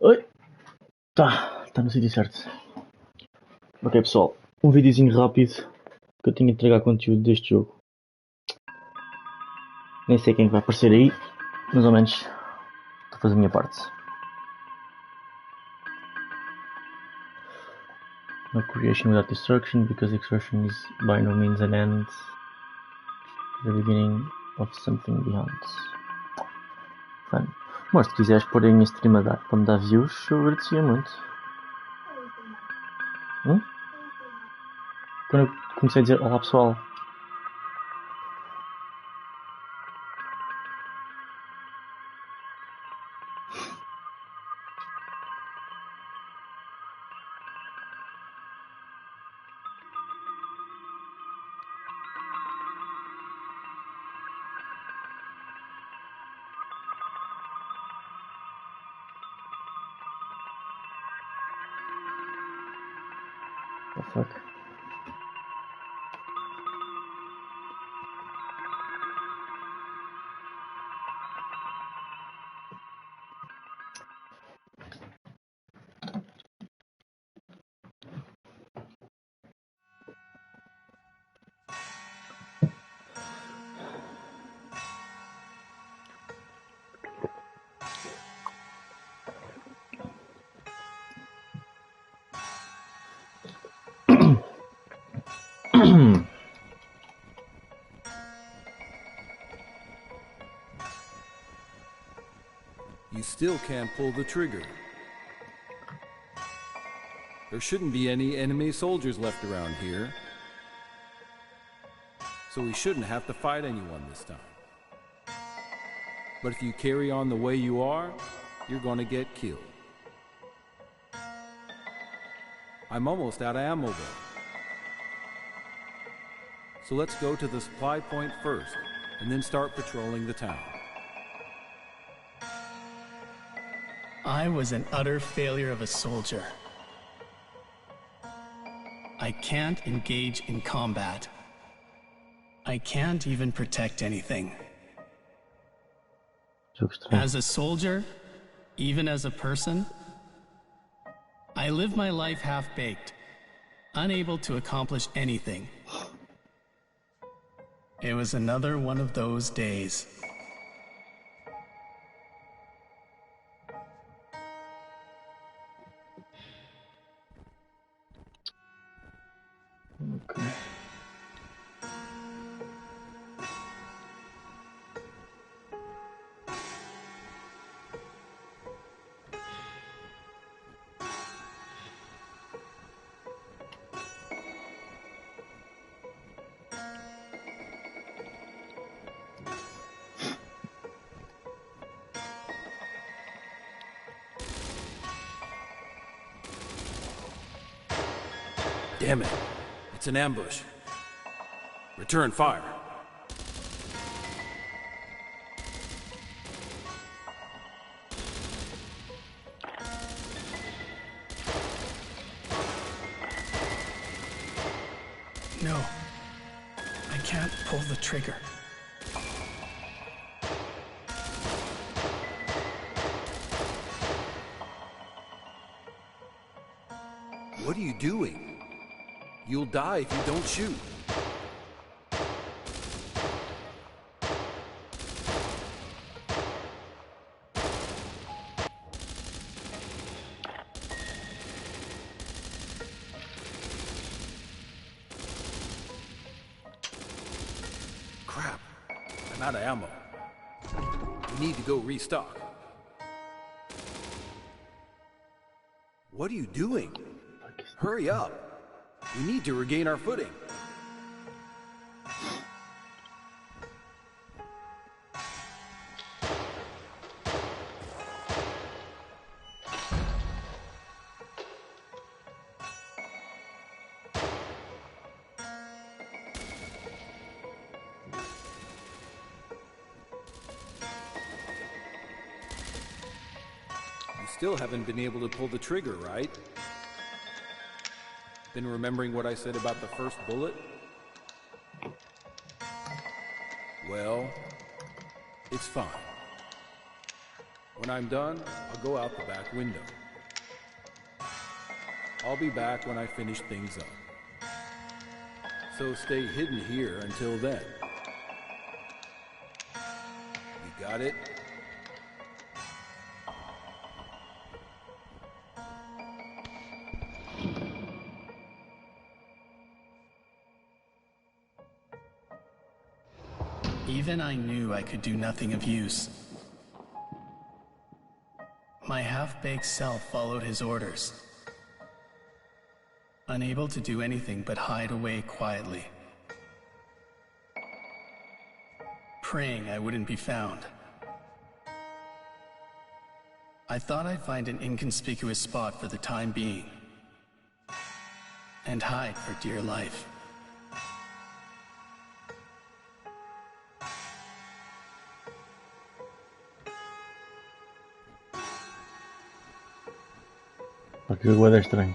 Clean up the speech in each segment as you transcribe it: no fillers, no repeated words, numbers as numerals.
Oi! Tá no sítio certo. Ok, pessoal, um videozinho rápido que eu tinha de entregar conteúdo deste jogo. Nem sei quem vai aparecer aí, mais ou menos estou a fazer a minha parte. No creation without destruction, because destruction is by no means an end, the beginning of something beyond. Fun. Mas se quiseres pôr a minha stream a dar para me dar views, eu agradecia muito. Quando eu comecei a dizer olá pessoal. What the fuck? You still can't pull the trigger. There shouldn't be any enemy soldiers left around here. So we shouldn't have to fight anyone this time. But if you carry on the way you are, you're gonna get killed. I'm almost out of ammo though. So let's go to the supply point first, and then start patrolling the town. I was an utter failure of a soldier. I can't engage in combat. I can't even protect anything. As a soldier, even as a person, I live my life half-baked, unable to accomplish anything. It was another one of those days. Okay. Damn it. It's an ambush. Return fire. No. I can't pull the trigger. What are you doing? You'll die if you don't shoot. Crap. I'm out of ammo. We need to go restock. What are you doing? Hurry up. We need to regain our footing. You still haven't been able to pull the trigger, right? Been remembering what I said about the first bullet? Well, it's fine. When I'm done, I'll go out the back window. I'll be back when I finish things up. So stay hidden here until then. You got it? Even I knew I could do nothing of use. My half-baked self followed his orders, unable to do anything but hide away quietly, praying I wouldn't be found. I thought I'd find an inconspicuous spot for the time being, and hide for dear life. Aquilo guarda estranho.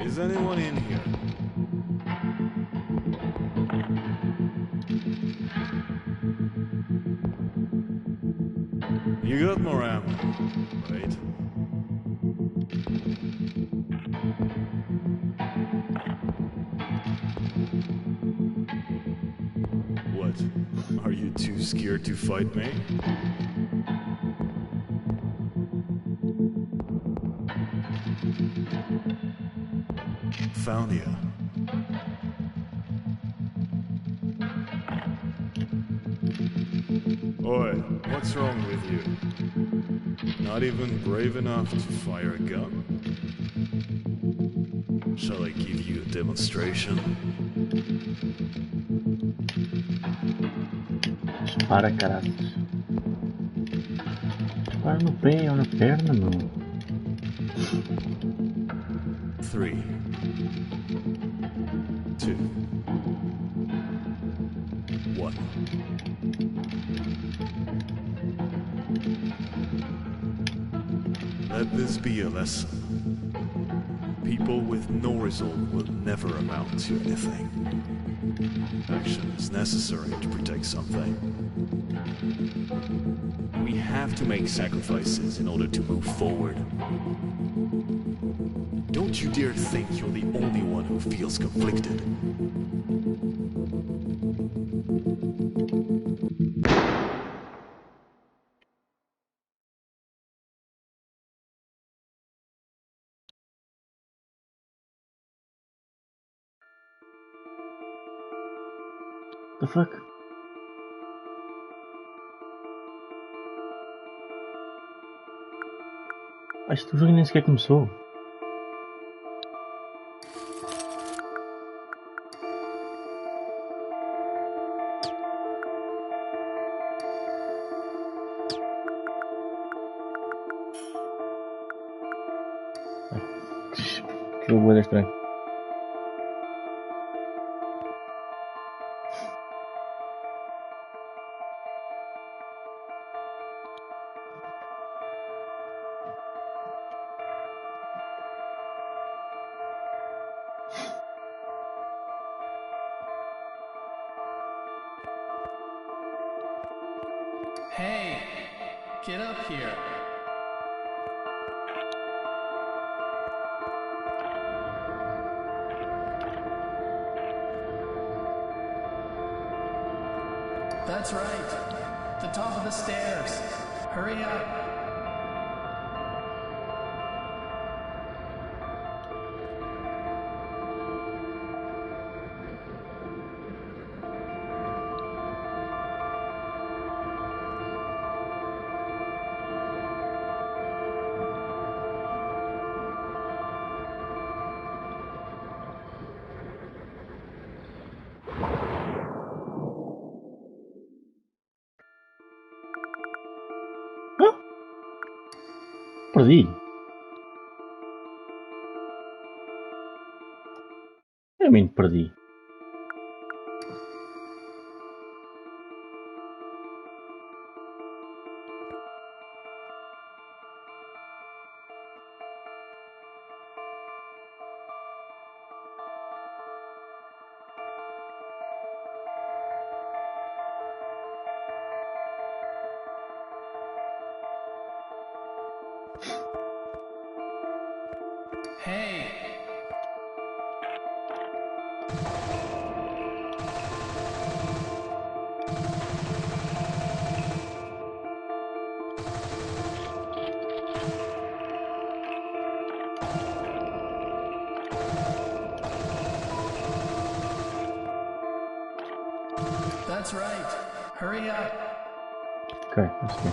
Is anyone in here? You got more ammo, right? What? Are you too scared to fight me? Found you. Oi, what's wrong with you? Not even brave enough to fire a gun? Shall I give you a demonstration? Para, caralho. Para no pé ou na perna, meu. 3, 2, 1. Let this be a lesson. People with no resolve will never amount to anything. Action is necessary to protect something. We have to make sacrifices in order to move forward. Don't you dare think you're the only one who feels conflicted. The fuck? Este jogo nem sequer começou. Que jogo é estranho. Hey, get up here. That's right. The top of the stairs. Hurry up. perdi. Eu me perdi. Hey! That's right. Hurry up. Okay, that's good.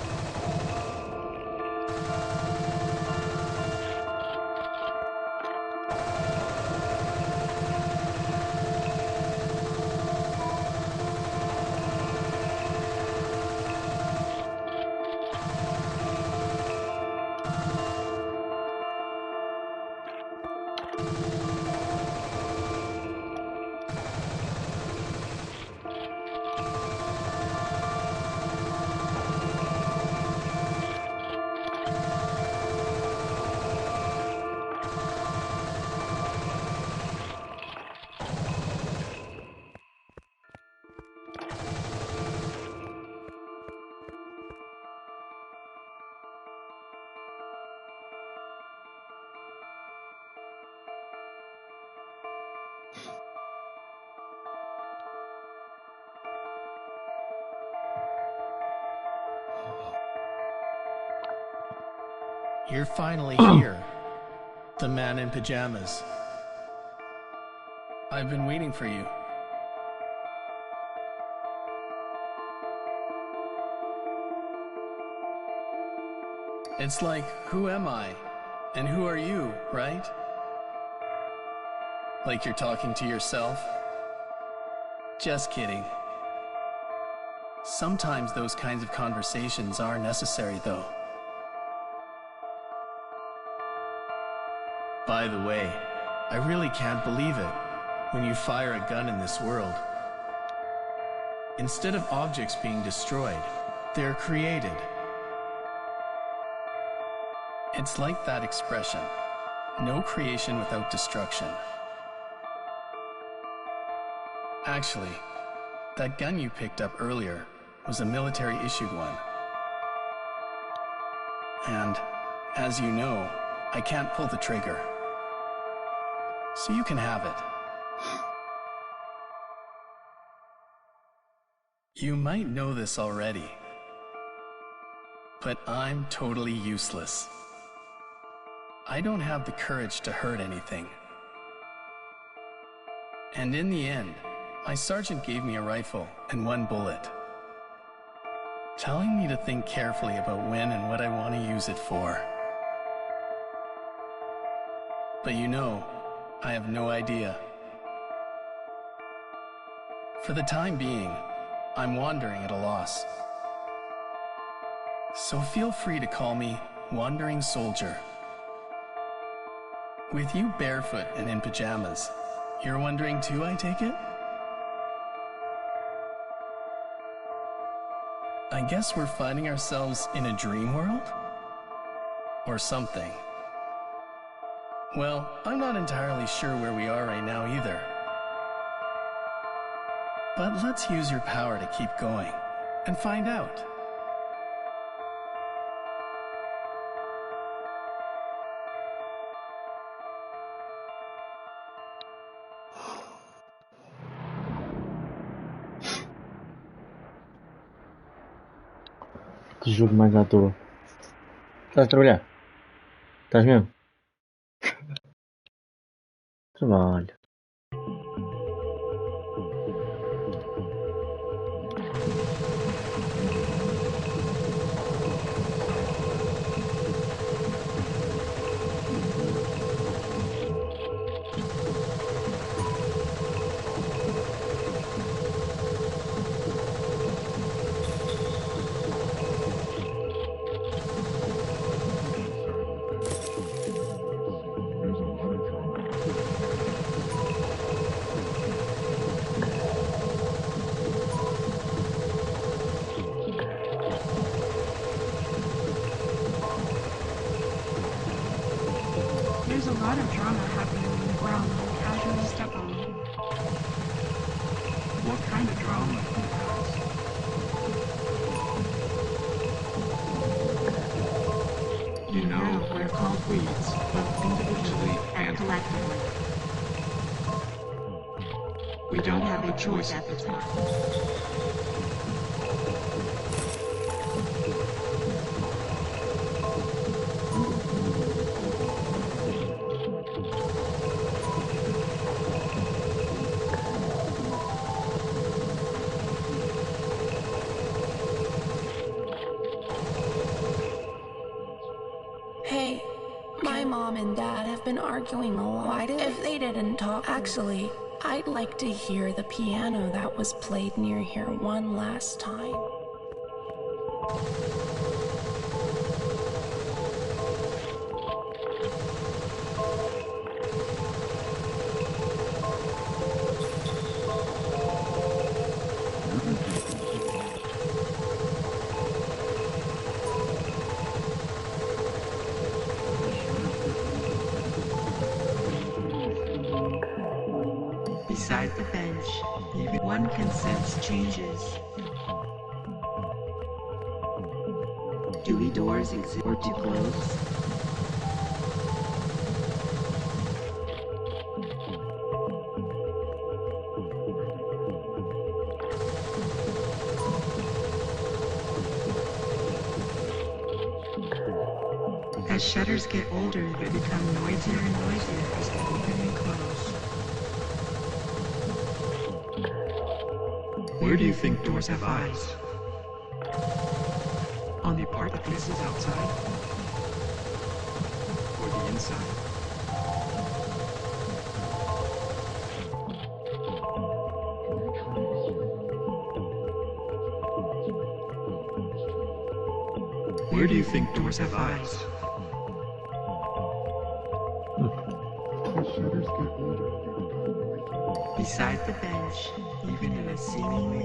You're finally here. The man in pajamas. I've been waiting for you. It's like, who am I? And who are you, right? Like you're talking to yourself? Just kidding. Sometimes those kinds of conversations are necessary, though. By the way, I really can't believe it when you fire a gun in this world. Instead of objects being destroyed, they're created. It's like that expression, no creation without destruction. Actually, that gun you picked up earlier was a military-issued one. And, as you know, I can't pull the trigger. So you can have it. You might know this already, but I'm totally useless. I don't have the courage to hurt anything. And in the end, my sergeant gave me a rifle and 1 bullet, telling me to think carefully about when and what I want to use it for. But you know, I have no idea. For the time being, I'm wandering at a loss. So feel free to call me Wandering Soldier. With you barefoot and in pajamas, you're wondering too, I take it? I guess we're finding ourselves in a dream world? Or something. Well, I'm not entirely sure where we are right now either. But let's use your power to keep going and find out. Que jogo mais à toa. Estás a trabalhar? Estás mesmo? Trabalho. There's a lot of drama happening on the ground you casually step on. What kind of drama, you ask? You know, we're called weeds, both individually and Collectively. we don't have a choice at the time. Hey, my mom and dad have been arguing a lot. If they didn't talk, actually, I'd like to hear the piano that was played near here one last time. beside the bench. Even one can sense changes. Dewy doors exist or to close. As shutters get older, they become noisier and noisier as they open and close. Where do you think doors have eyes? On the part that faces outside? Or the inside? Where do you think doors have eyes? Beside the bench, even in a seemingly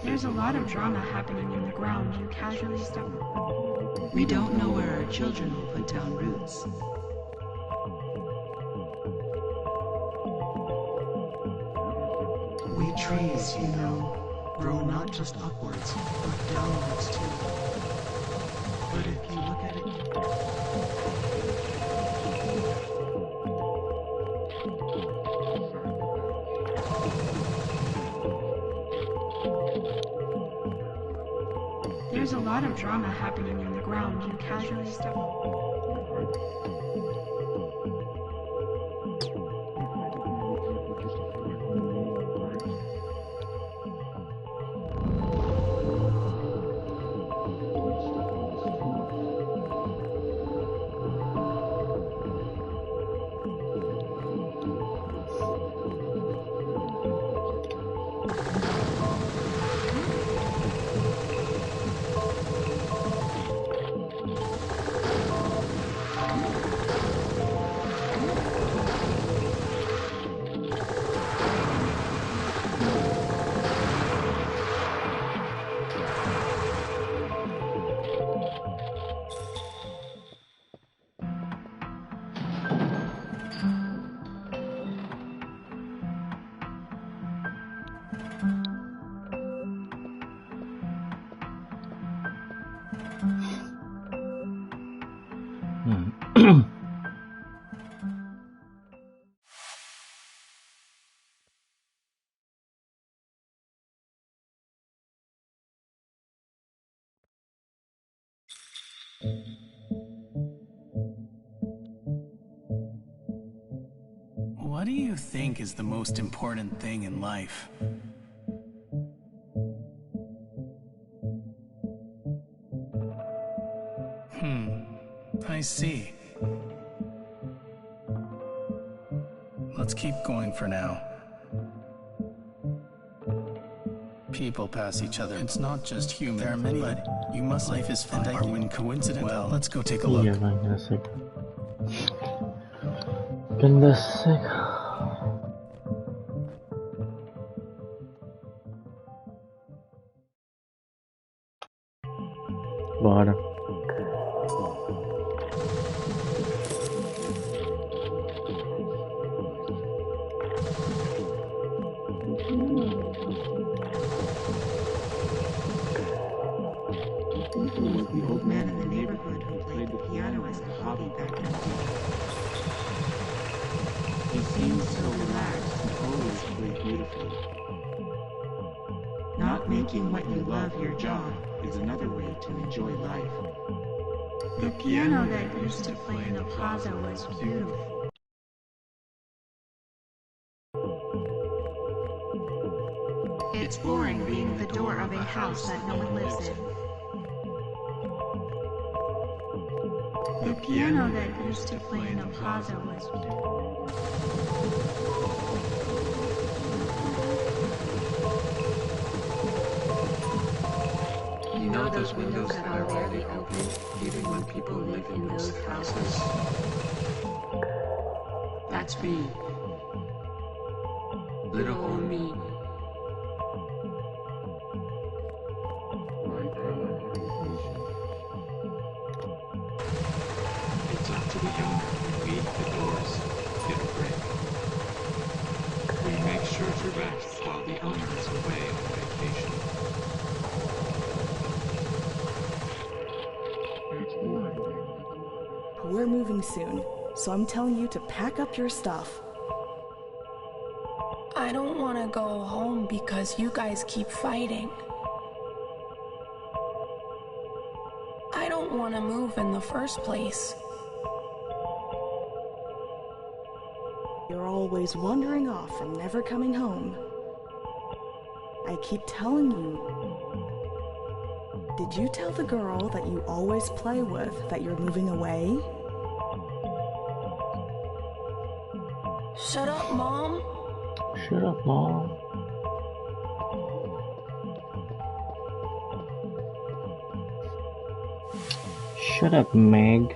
There's a lot of drama happening in the ground you casually step on. we don't know where our children will put down roots. We trees, you know, grow not just upwards, but downwards too. But if you look at it, There's a lot of drama happening in the ground you casually step on. What do you think is the most important thing in life? I see. Let's keep going for now. People pass each other. It's not just human. There are many, but you must. Life is fine. Are when coincident. Well, let's go take a look. Iya bang, asik. Ganda asik. Bora. body back empty. He seems so relaxed and always played beautifully. Not making what you love your job is another way to enjoy life. The piano that used to play in the plaza was beautiful. It's boring being the door of a house that no one lives in. The piano that used to play in the plaza was beautiful. You know those windows that are rarely open, even when people live in those houses? That's me. Little old me. It's up to the owner when we, the doors, get a break. We make sure to rest while the owner is away on vacation. We're moving soon, so I'm telling you to pack up your stuff. I don't want to go home because you guys keep fighting. I don't want to move in the first place. You're always wandering off from never coming home. I keep telling you. Did you tell the girl that you always play with that you're moving away? Shut up, Mom. Shut up, Mom. Shut up, Meg.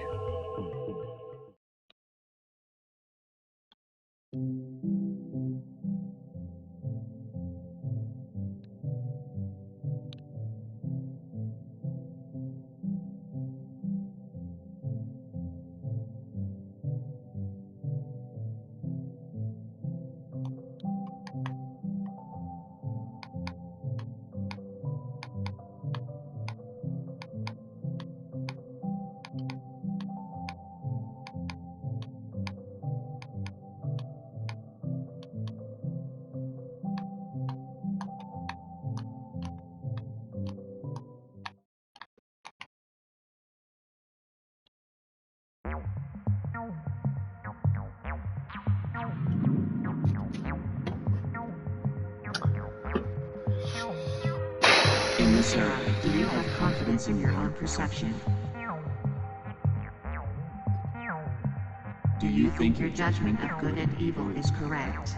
In this era, do you have confidence in your own perception? Do you think your judgment of good and evil is correct?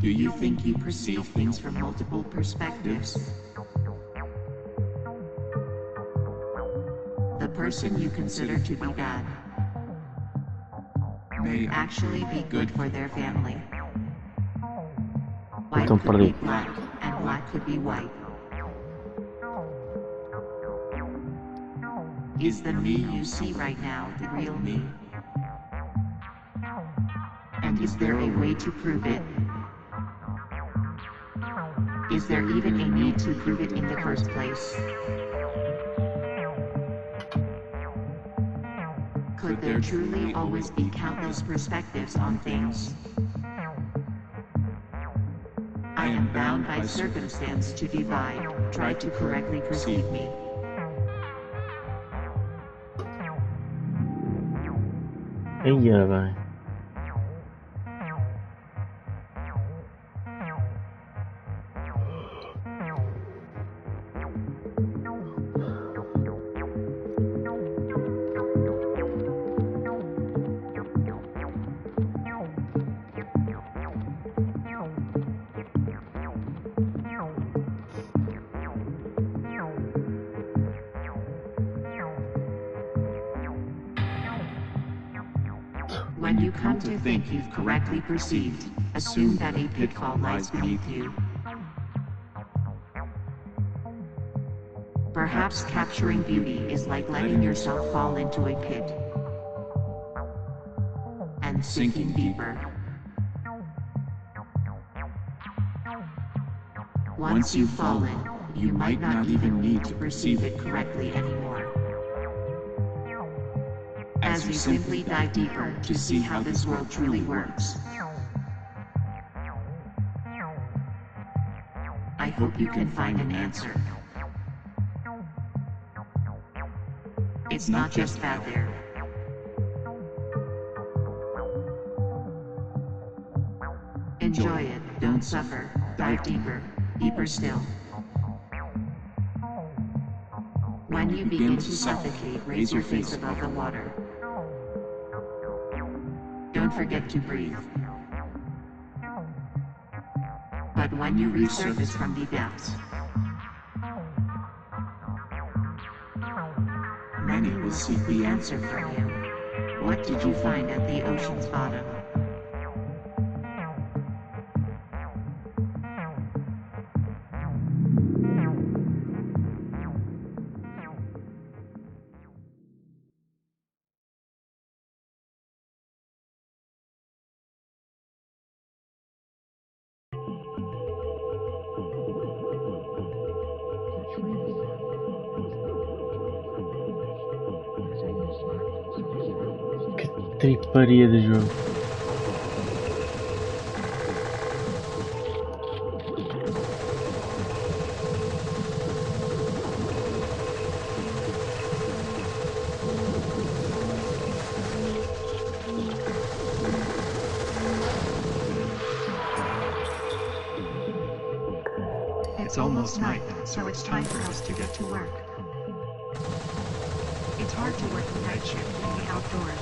Do you think you perceive things from multiple perspectives? The person you consider to be bad may actually be good for their family. White could be black, and black could be white. Is the me you see right now the real me? And is there a way to prove it? Is there even a need to prove it in the first place? Could there truly always be countless perspectives on things? I am bound by circumstance to divide, try to correctly perceive me. Yeah, bye. When you come to think you've correctly perceived, assume that a pitfall lies beneath you. Perhaps capturing beauty is like letting yourself fall into a pit and sinking deeper. Once you've fallen, you might not even need to perceive it correctly anymore. as you simply dive deeper to see how this world truly works. I hope you can find an answer. It's not just out there. Enjoy it, don't suffer, dive deeper, deeper still. When you begin to suffocate, raise your face above the water. Don't forget to breathe. But when you resurface from the depths, many will seek the answer for you. What did you find at the ocean's bottom? Triparia de jogo. It's almost night, so it's time for us to get to work. It's hard to work the night shift in the outdoors.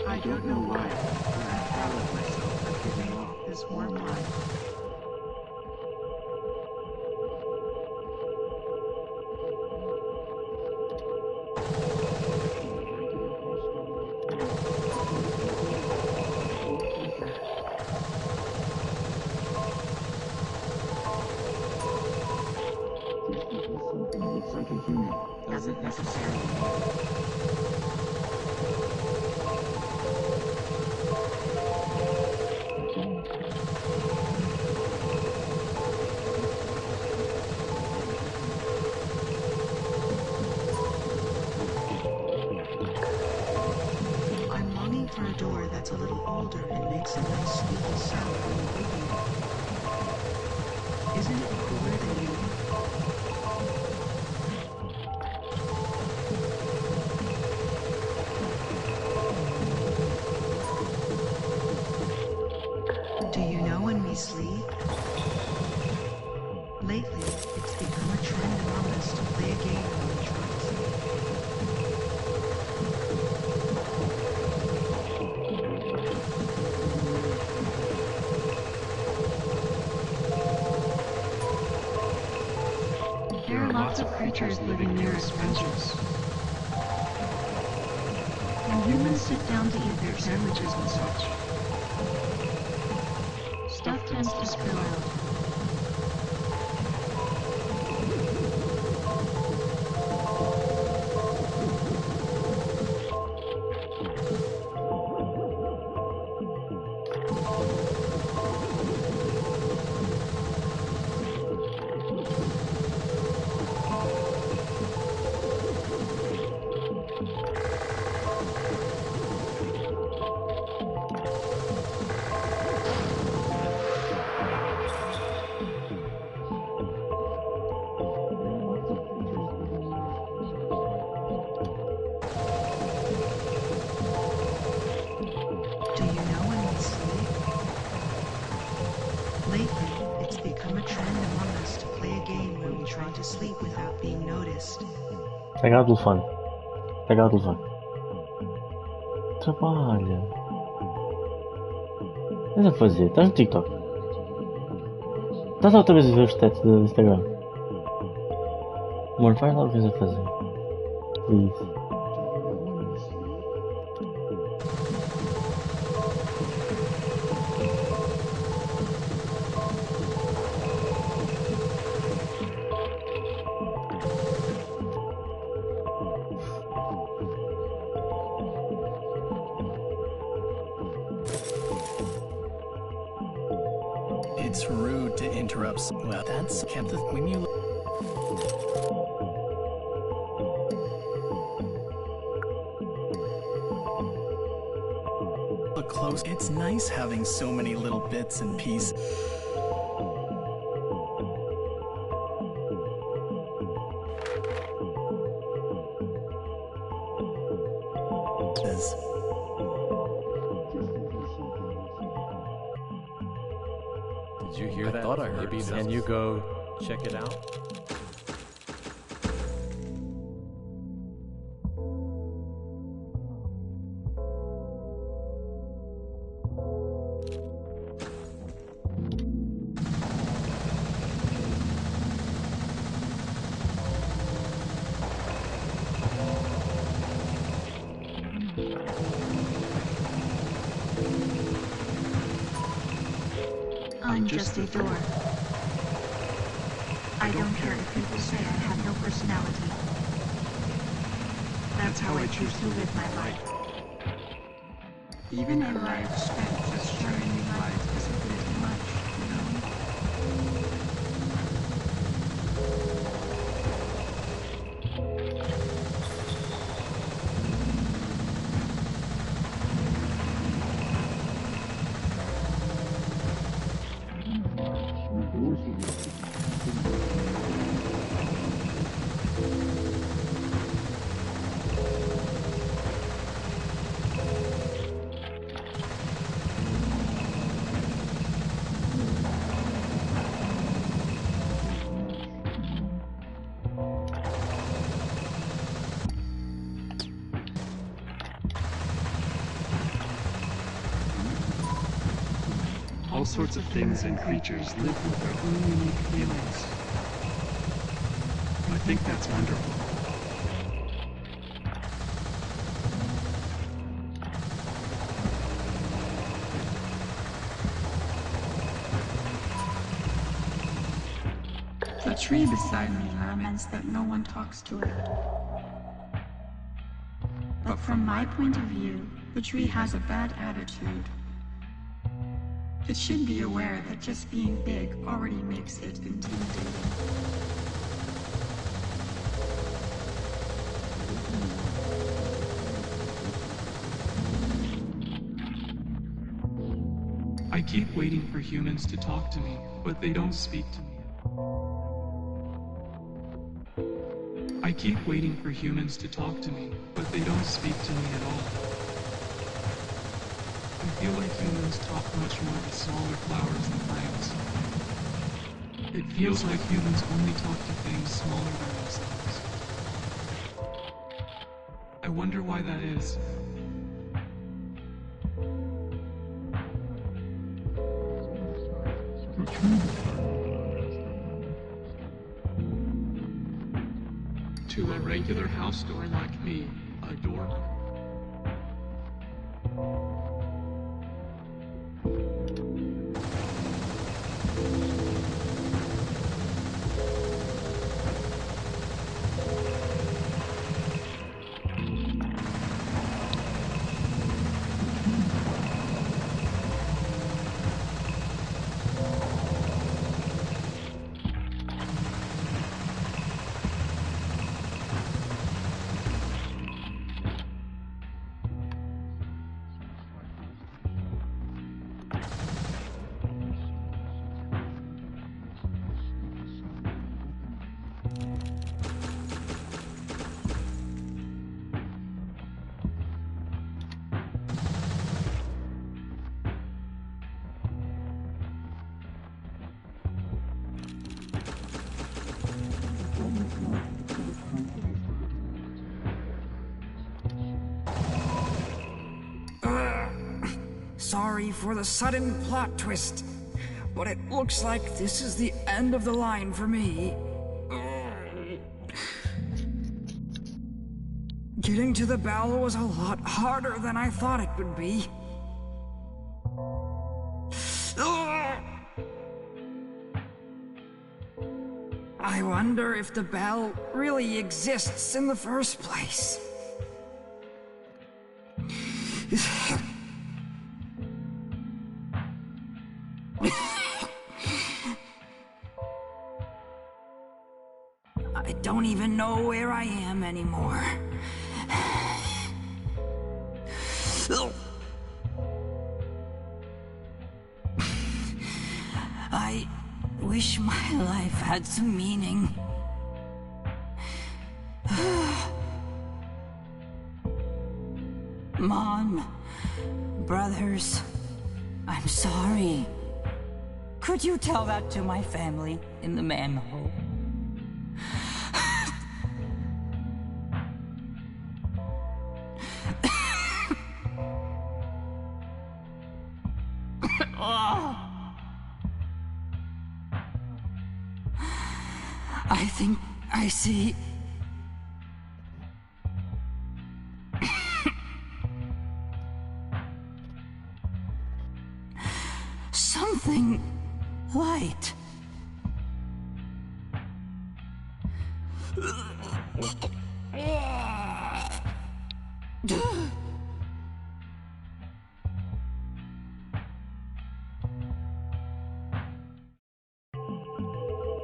I don't know why, but I'm proud of myself for giving off this warm light. Something looks like a human doesn't necessarily mean. I'm longing for a door that's a little older and makes a nice squeaky sound when you open it. Isn't it cooler than you? Do you know when we sleep? Lately, it's become a trend among us to play a game when we try to sleep. There are lots of creatures living near us sponges. When humans sit down to eat their sandwiches and such, stuff tends to spill out. Do you know when we sleep? Lately, it's become a trend among us to play a game where we try to sleep without being noticed. Pega o telefone. Pega o telefone. Trabalha. O que estás a fazer? Estás no TikTok? Estás outra vez a ver os stats do Instagram? More fire log is a fuzzy. Please. It's rude to interrupt. Well, that's kept the when you look close. It's nice having so many little bits and pieces. Did you hear that? I thought I heard. Maybe can you go check it out? I'm just a door. I don't care if people say I have no personality. That's how I choose to live my life. Even a life spent just shining light is a bit much, you know? All sorts of things and creatures live with their own unique feelings. I think that's wonderful. The tree beside me laments that no one talks to it. But from my point of view, the tree has a bad attitude. It should be aware that just being big already makes it intimidating. I keep waiting for humans to talk to me, but they don't speak to me. I keep waiting for humans to talk to me, but they don't speak to me at all. I feel like humans talk much more to smaller flowers and plants. It feels like humans only talk to things smaller than themselves. I wonder why that is. To a regular house door like me, a doorman. Sorry for the sudden plot twist, but it looks like this is the end of the line for me. Getting to the bell was a lot harder than I thought it would be. I wonder if the bell really exists in the first place. I don't even know where I am anymore. I wish my life had some meaning. Mom, brothers, I'm sorry. Could you tell that to my family in the manhole? I think I see. Something light.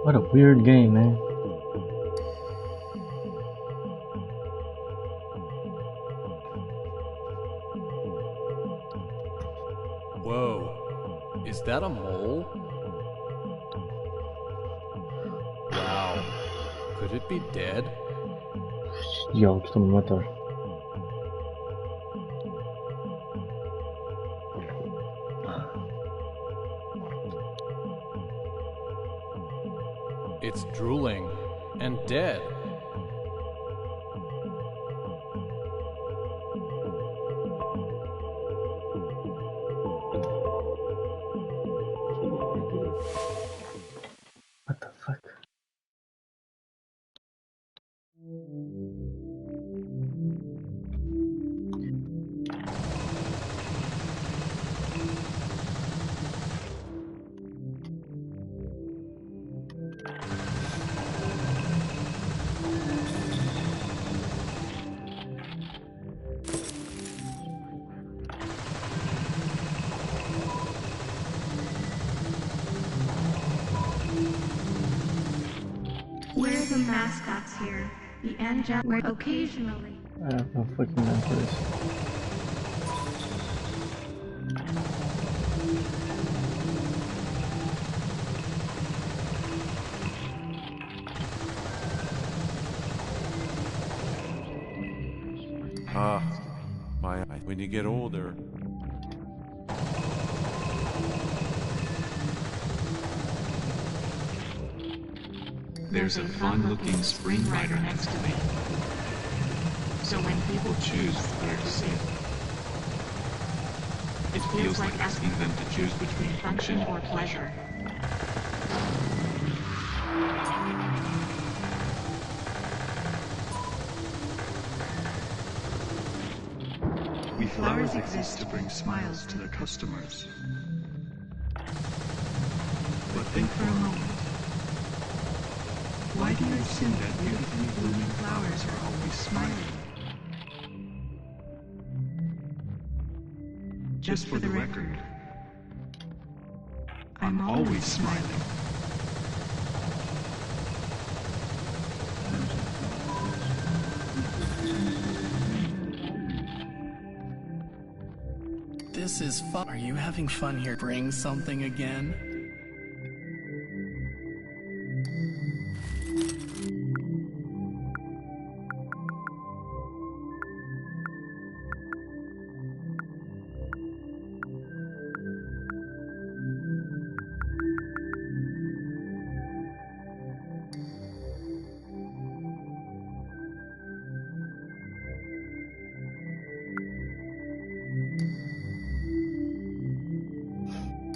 What a weird game, man. Whoa. Is that a mole? Wow. Could it be dead? Yo, que me matar. It's drooling and dead. What the fuck? We're the mascots here. The angel were occasionally. I have no fucking answers. When you get older. There's a fun-looking spring rider next to me. So when people choose where to sit, it feels like asking them to choose between function or pleasure. Flowers exist to bring smiles to their customers. But think for a moment. Why do you assume that beautifully blooming flowers are always smiling? Just for the record, I'm always smiling. This is fun. Are you having fun here? Bring something again?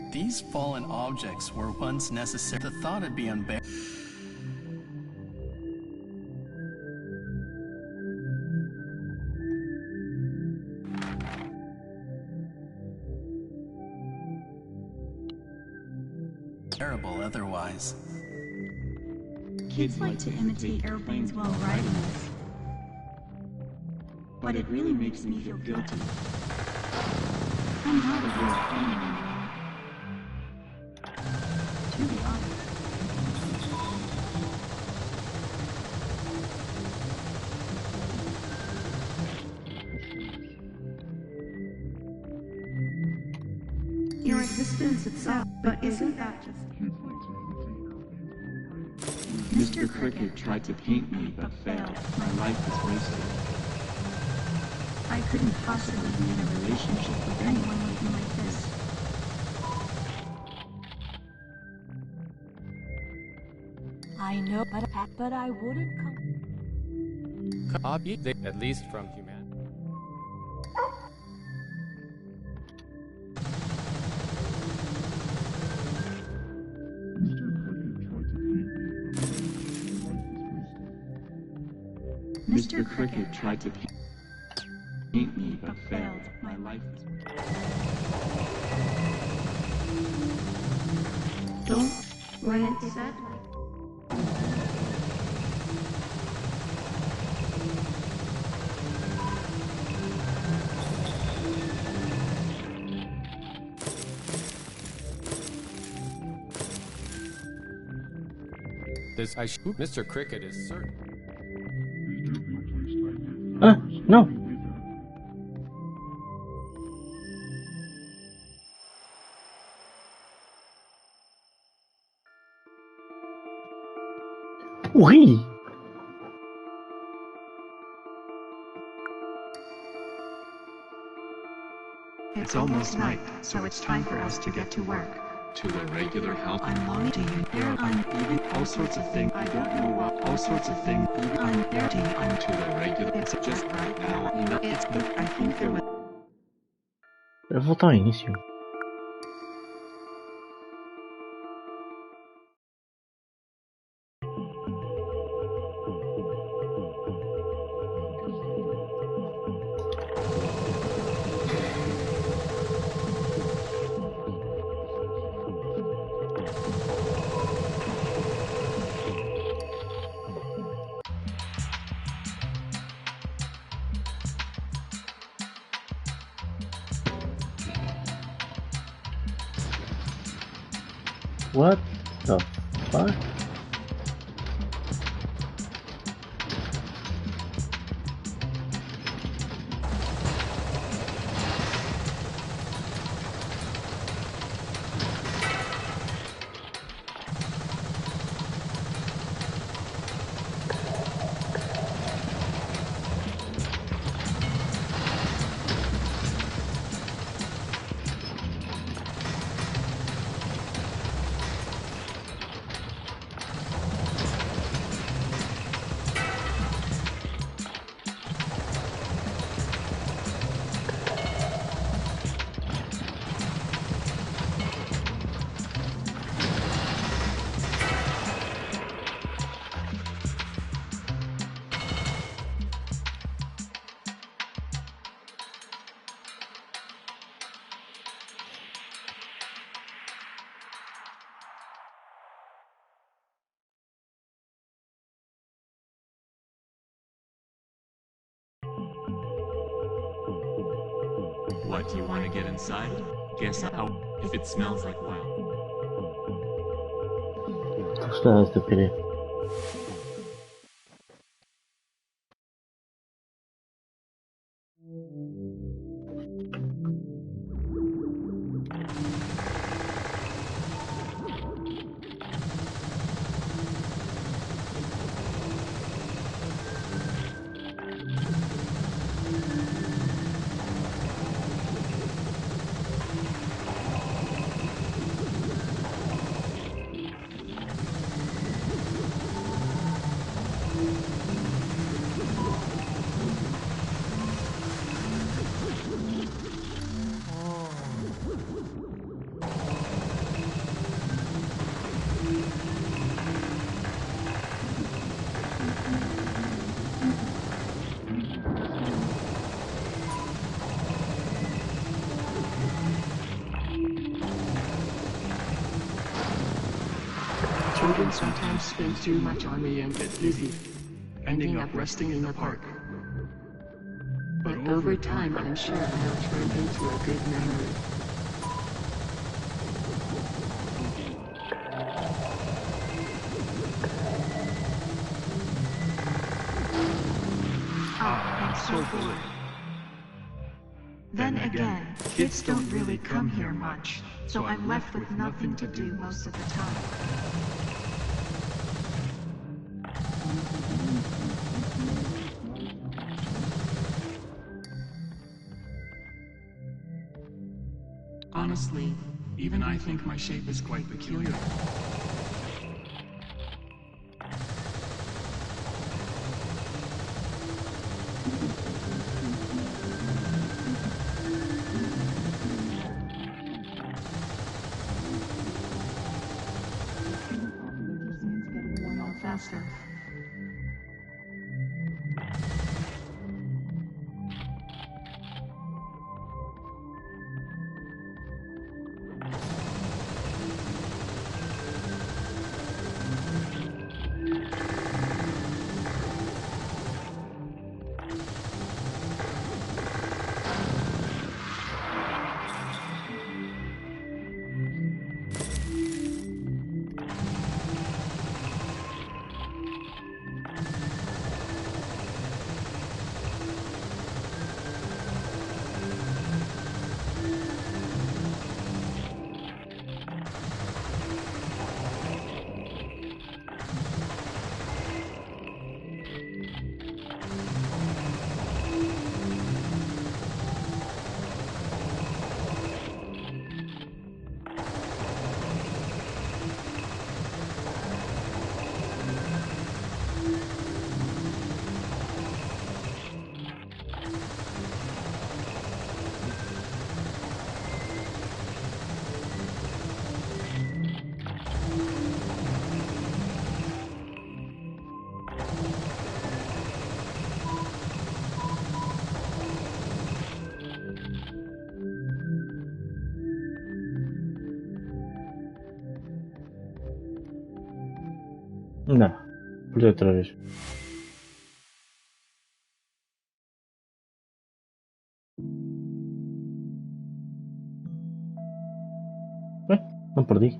These fallen objects were once necessary. The thought would be unbearable. terrible otherwise. Kids like to imitate airplanes while riding us. But it really makes me feel guilty. I'm not a real plane anymore. To be honest. Your existence itself, but isn't that just... Mr. Cricket tried to paint me but failed. My life is wasted. I couldn't possibly be in a relationship with anyone looking like this. I know, but I wouldn't come. Copy, at least from humanity. Mr. Cricket tried to paint me but failed. My life is Don't let it set. This Mr. Cricket is certain. No. Oui. It's almost night, so it's time for us to get to work. to a regular health. I'm longing to you. There I'm even all sorts of things. I don't know what. All sorts of things. Even I'm there to you. I'm To a regular. It's just right now. You know, it's the. I think there was. Eu vou voltar ao início. What the fuck? What, do you want to get inside? Guess how? If it smells like well. Что это теперь? can sometimes spend too much on me and get dizzy, ending up resting in the park. But over time, I'm sure it'll turn into a good memory. I'm so bored. Then again, kids don't really come here much, so I'm left with nothing to do most of the time. Honestly, even I think my shape is quite peculiar. Faster. Não, perdi outra vez. Ué, não perdi.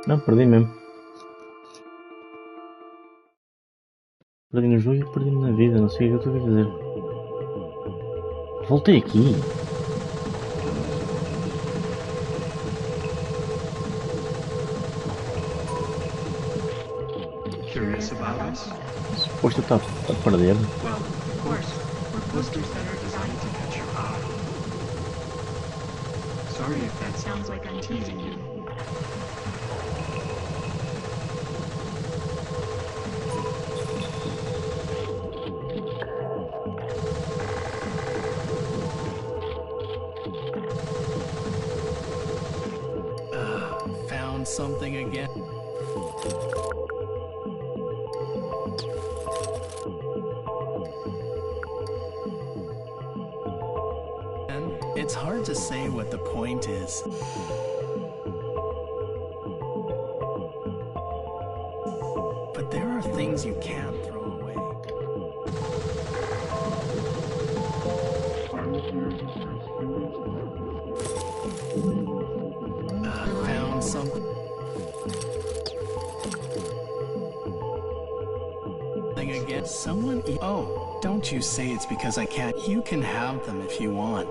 Não, perdi mesmo. Perdi no jogo e perdi-me na vida, não sei o que eu estou a fazer. Voltei aqui. Curious about us? Suposto estar a perder. Well, of course, we're posters that are designed to catch your eye. Sorry if that sounds like I'm teasing you. Found something again. And it's hard to say what the point is. But there are things you can't throw away. Found something again. Someone oh, don't you say it's because I can't. You can have them if you want.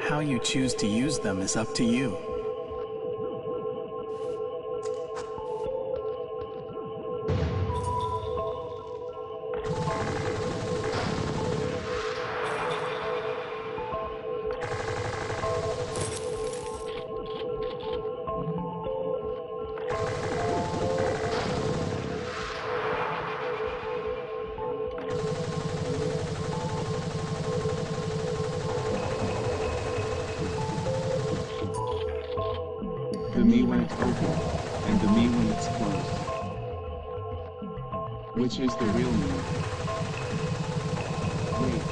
How you choose to use them is up to you. me when it's open, and the me when it's closed. Which is the real me? Wait.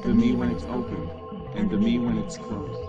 The me when it's open, and the me when it's closed.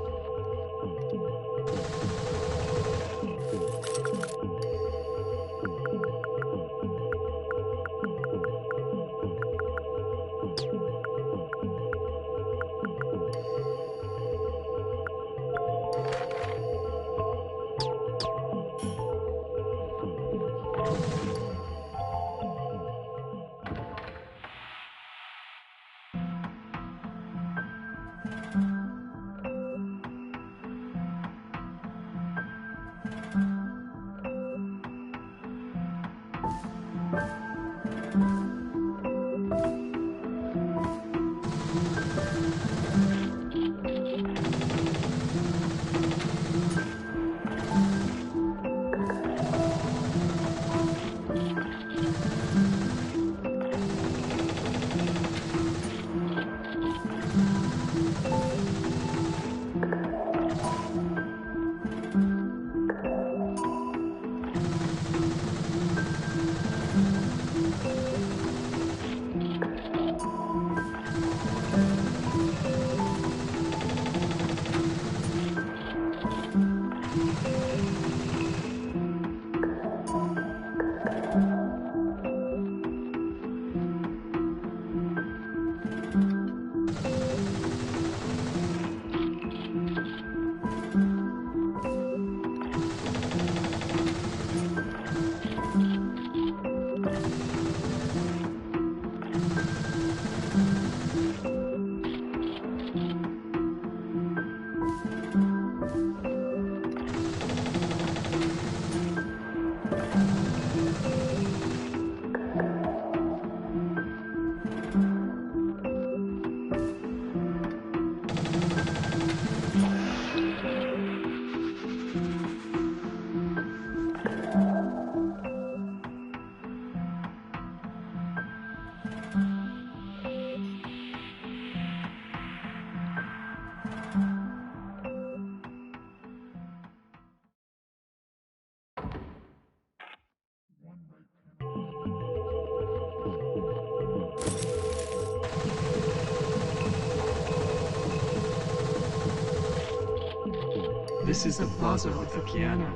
This is a plaza with a piano.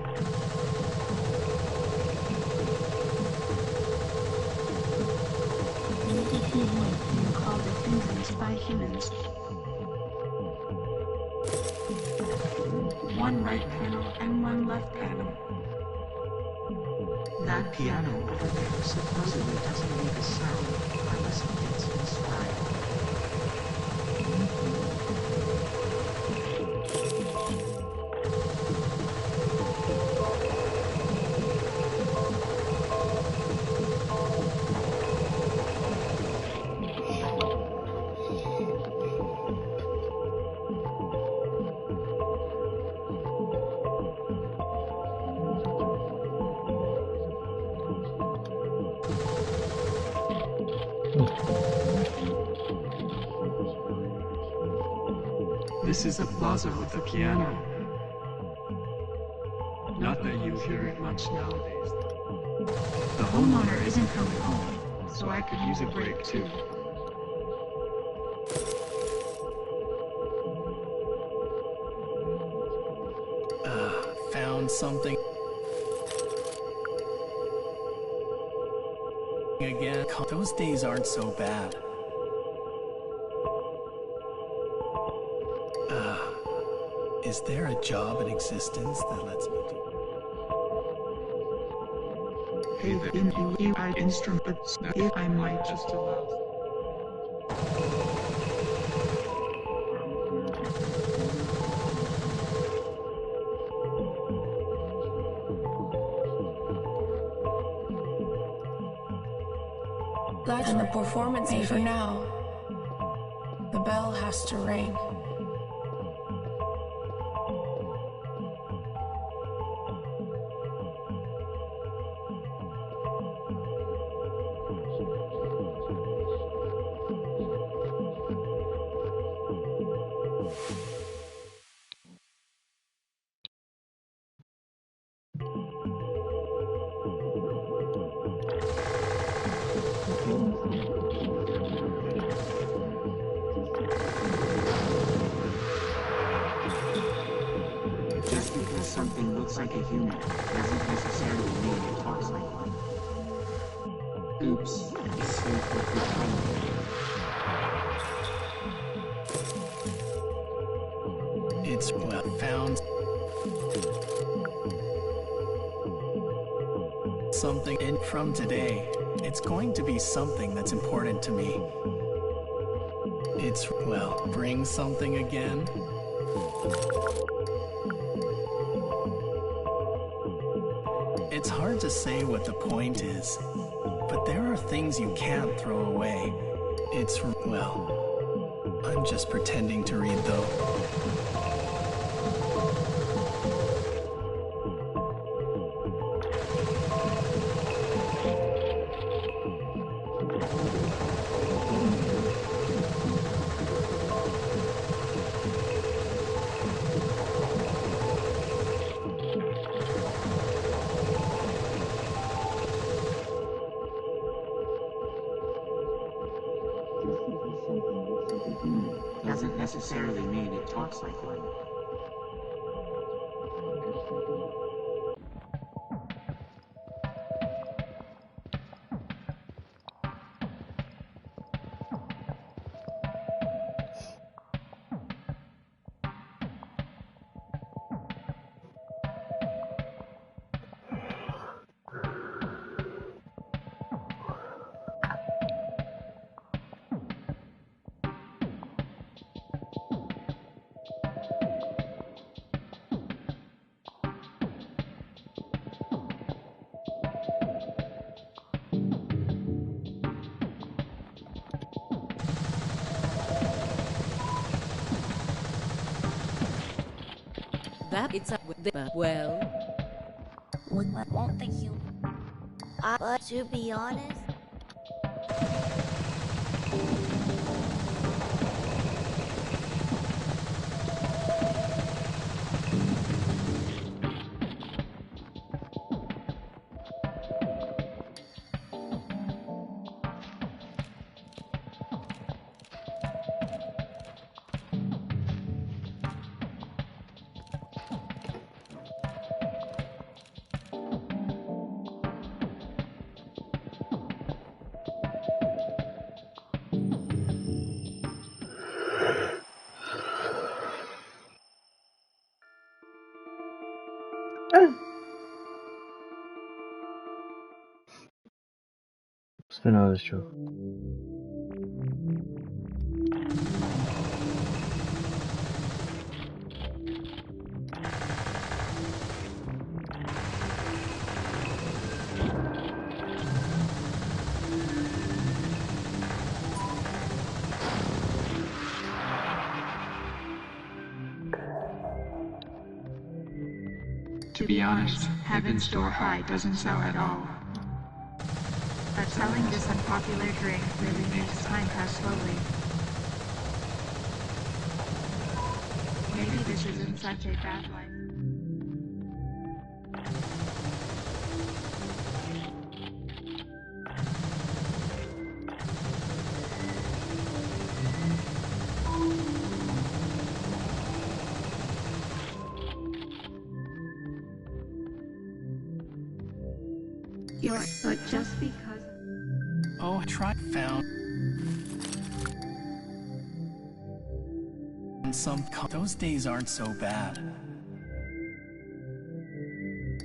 You call the fingers by humans. One right panel and one left panel. That piano over there supposedly doesn't make a sound unless it gets inspired. This is a plaza with a piano. Not that you hear it much nowadays. The homeowner isn't coming home, So I could use a break too. Found something again. Those days aren't so bad. Is there a job in existence that lets me do? Hey, the UI instruments, if I might just allow. That's and the performance for now. The bell has to ring. Just because something looks like a human doesn't necessarily mean it talks like one. Oops, escape with the train. It's well found something, and from today, it's going to be something that's important to me. It's, well, bring something again. It's hard to say what the point is, but there are things you can't throw away. It's, well, I'm just pretending to read though. Doesn't necessarily mean it talks like one. That it's a well. Won't think you. But to be honest. Spin out of this show. To be honest, Heaven's Door High doesn't sell at all. But selling this unpopular drink really makes time pass slowly. Maybe this isn't such a bad life. But just because... Oh, try found some. Those days aren't so bad.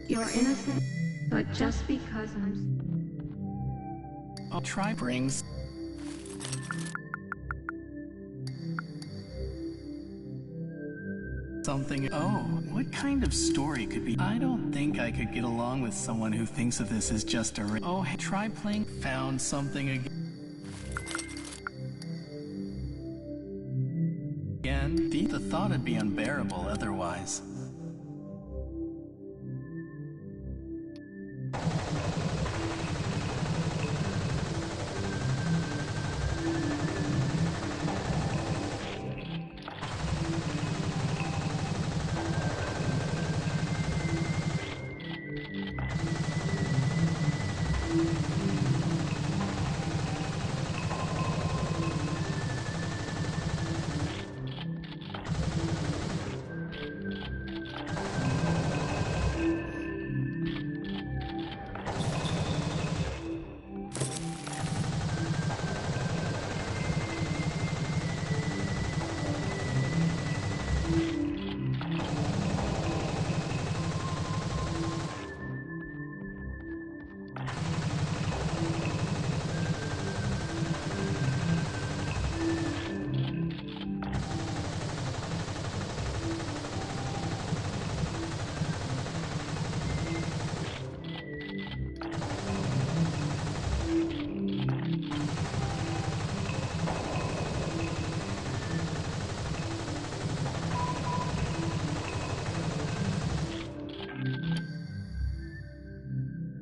You're innocent, but just because I'm... I'll try brings. Something. Oh, what kind of story could be? I don't think I could get along with someone who thinks of this as just a. Oh, hey, try playing. Found something again. The thought would be unbearable otherwise.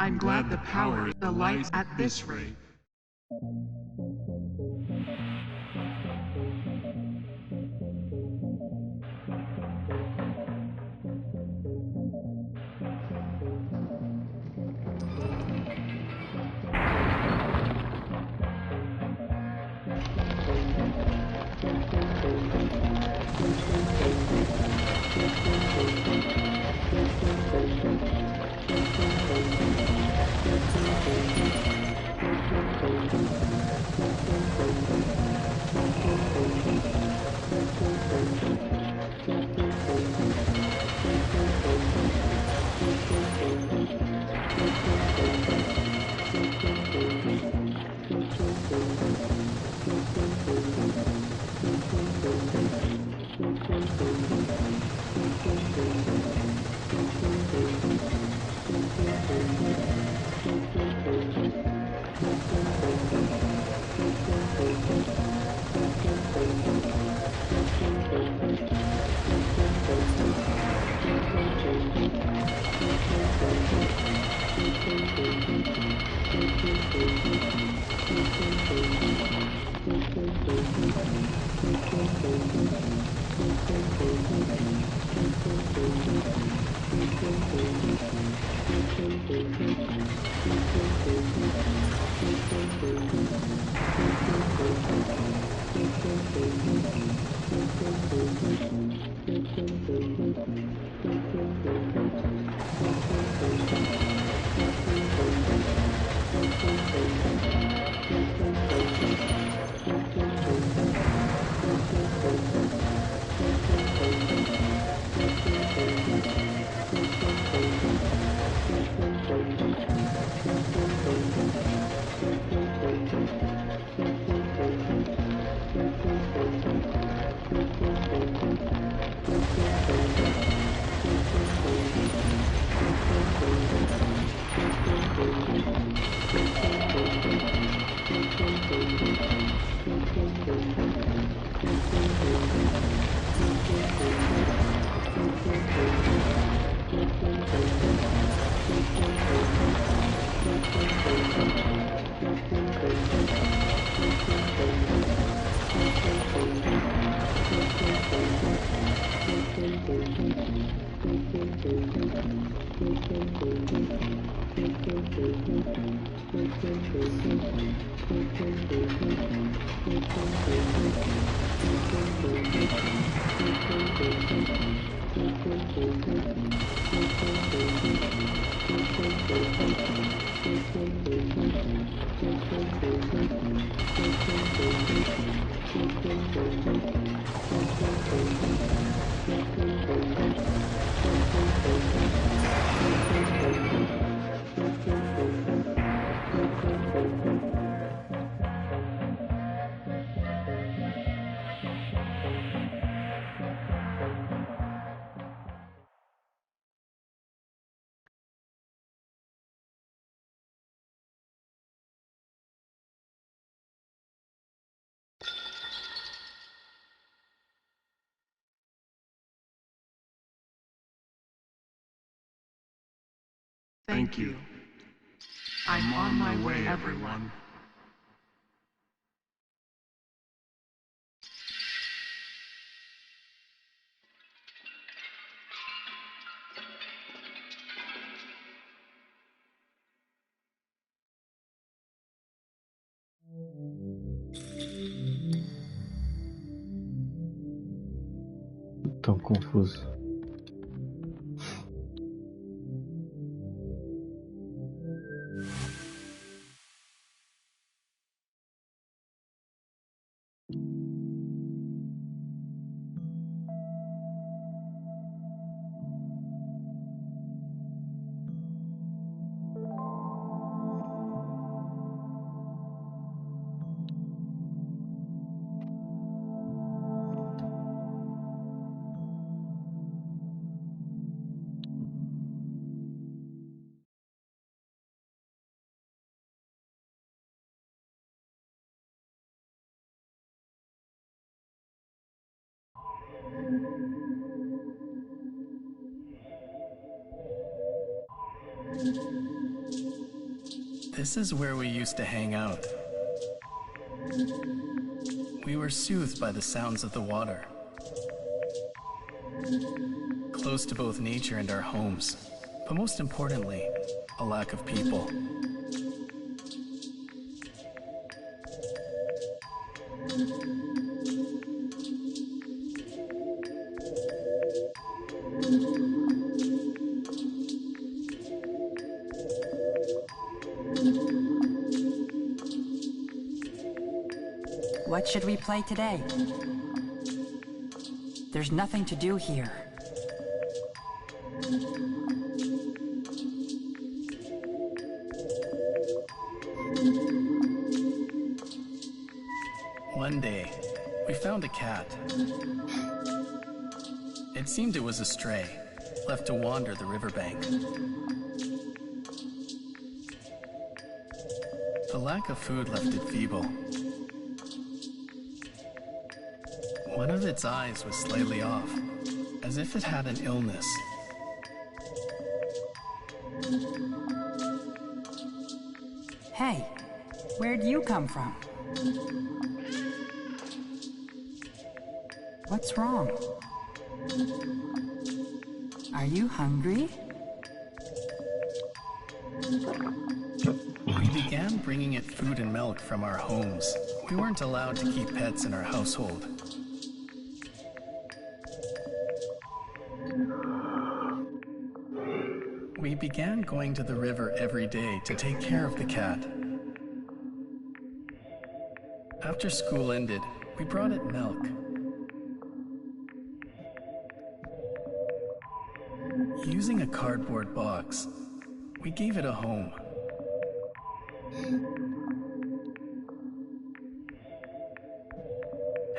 I'm glad the power, the light at this rate. Thank you. I'm on my way, everyone. Tão confuso. This is where we used to hang out. We were soothed by the sounds of the water. Close to both nature and our homes, but most importantly, a lack of people. What should we play today? There's nothing to do here. One day, we found a cat. It seemed it was a stray, left to wander the riverbank. The lack of food left it feeble. One of its eyes was slightly off, as if it had an illness. Hey, where'd you come from? What's wrong? Are you hungry? We began bringing it food and milk from our homes. We weren't allowed to keep pets in our household. We began going to the river every day to take care of the cat. After school ended, we brought it milk. Using a cardboard box, we gave it a home.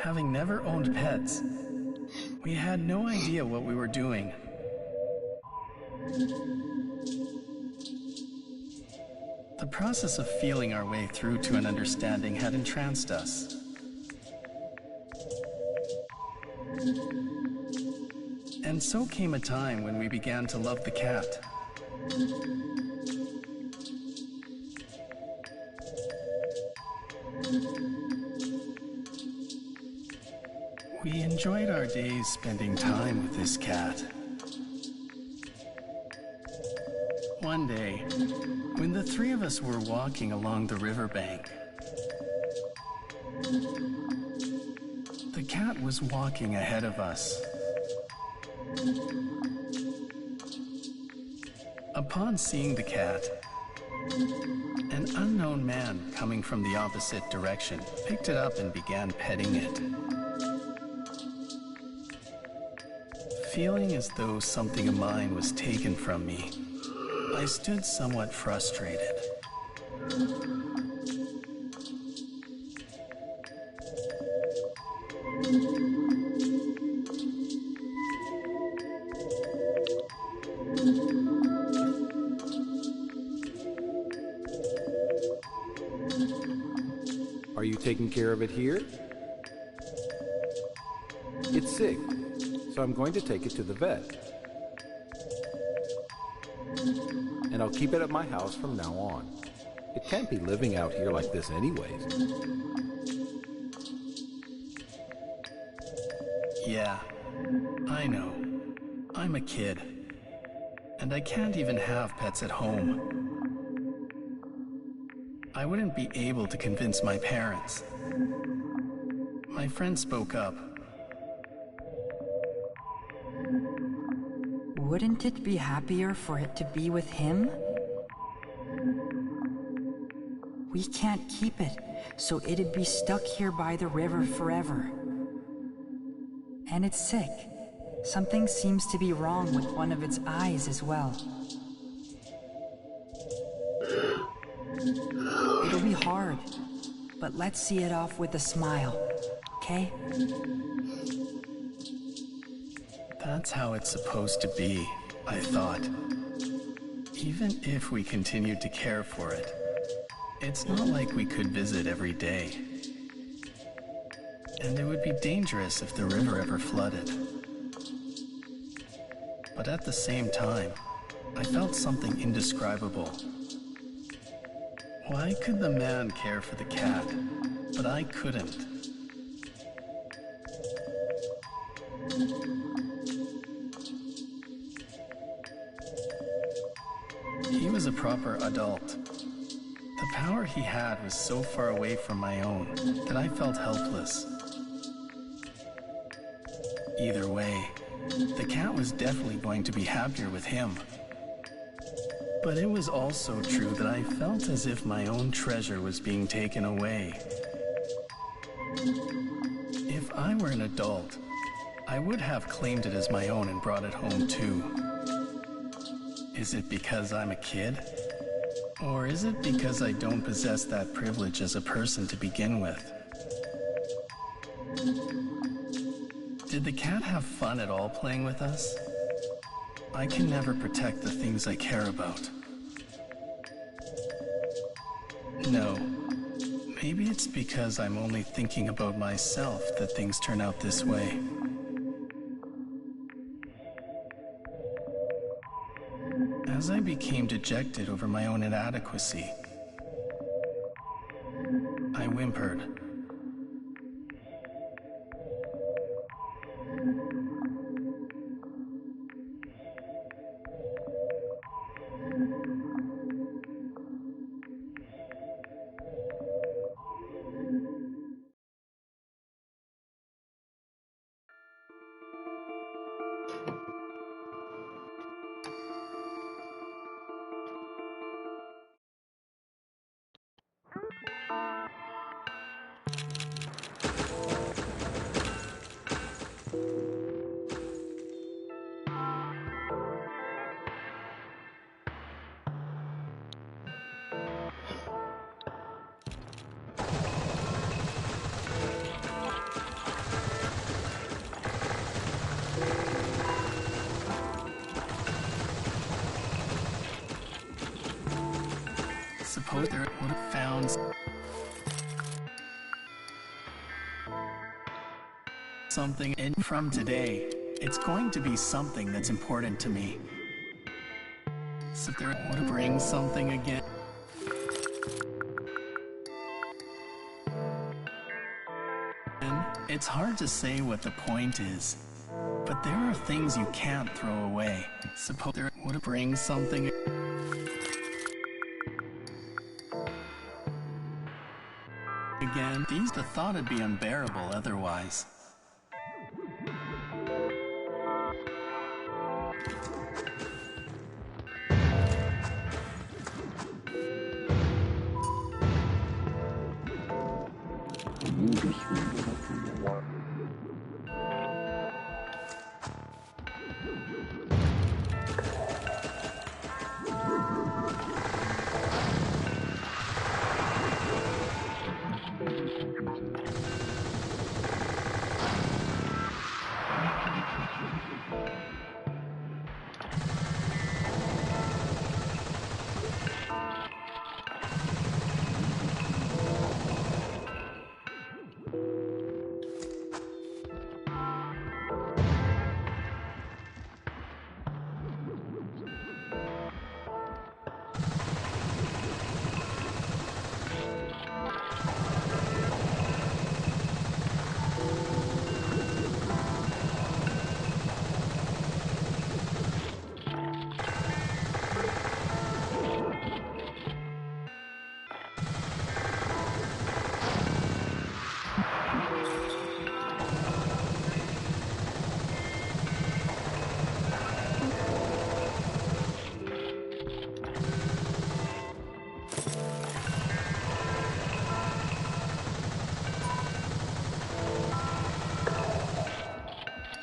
Having never owned pets, we had no idea what we were doing. The process of feeling our way through to an understanding had entranced us. And so came a time when we began to love the cat. We enjoyed our days spending time with this cat. One day, when the three of us were walking along the riverbank, the cat was walking ahead of us. Upon seeing the cat, an unknown man coming from the opposite direction picked it up and began petting it. Feeling as though something of mine was taken from me, I stood somewhat frustrated. Are you taking care of it here? It's sick, so I'm going to take it to the vet. And I'll keep it at my house from now on. It can't be living out here like this anyways. Yeah, I know. I'm a kid. And I can't even have pets at home. I wouldn't be able to convince my parents. My friend spoke up. Wouldn't it be happier for it to be with him? We can't keep it, so it'd be stuck here by the river forever. And it's sick. Something seems to be wrong with one of its eyes as well. It'll be hard, but let's see it off with a smile, okay? That's how it's supposed to be, I thought. Even if we continued to care for it, it's not like we could visit every day. And it would be dangerous if the river ever flooded. But at the same time, I felt something indescribable. Why could the man care for the cat, but I couldn't? He was a proper adult. The power he had was so far away from my own that I felt helpless. Either way, the cat was definitely going to be happier with him. But it was also true that I felt as if my own treasure was being taken away. If I were an adult, I would have claimed it as my own and brought it home too. Is it because I'm a kid? Or is it because I don't possess that privilege as a person to begin with? Did the cat have fun at all playing with us? I can never protect the things I care about. No. Maybe it's because I'm only thinking about myself that things turn out this way. As I became dejected over my own inadequacy, I whimpered. Suppose there would have found something in from today. It's going to be something that's important to me. So there would have bring something again. It's hard to say what the point is, but there are things you can't throw away. Suppose there would have bring something. Again, the thought would be unbearable otherwise.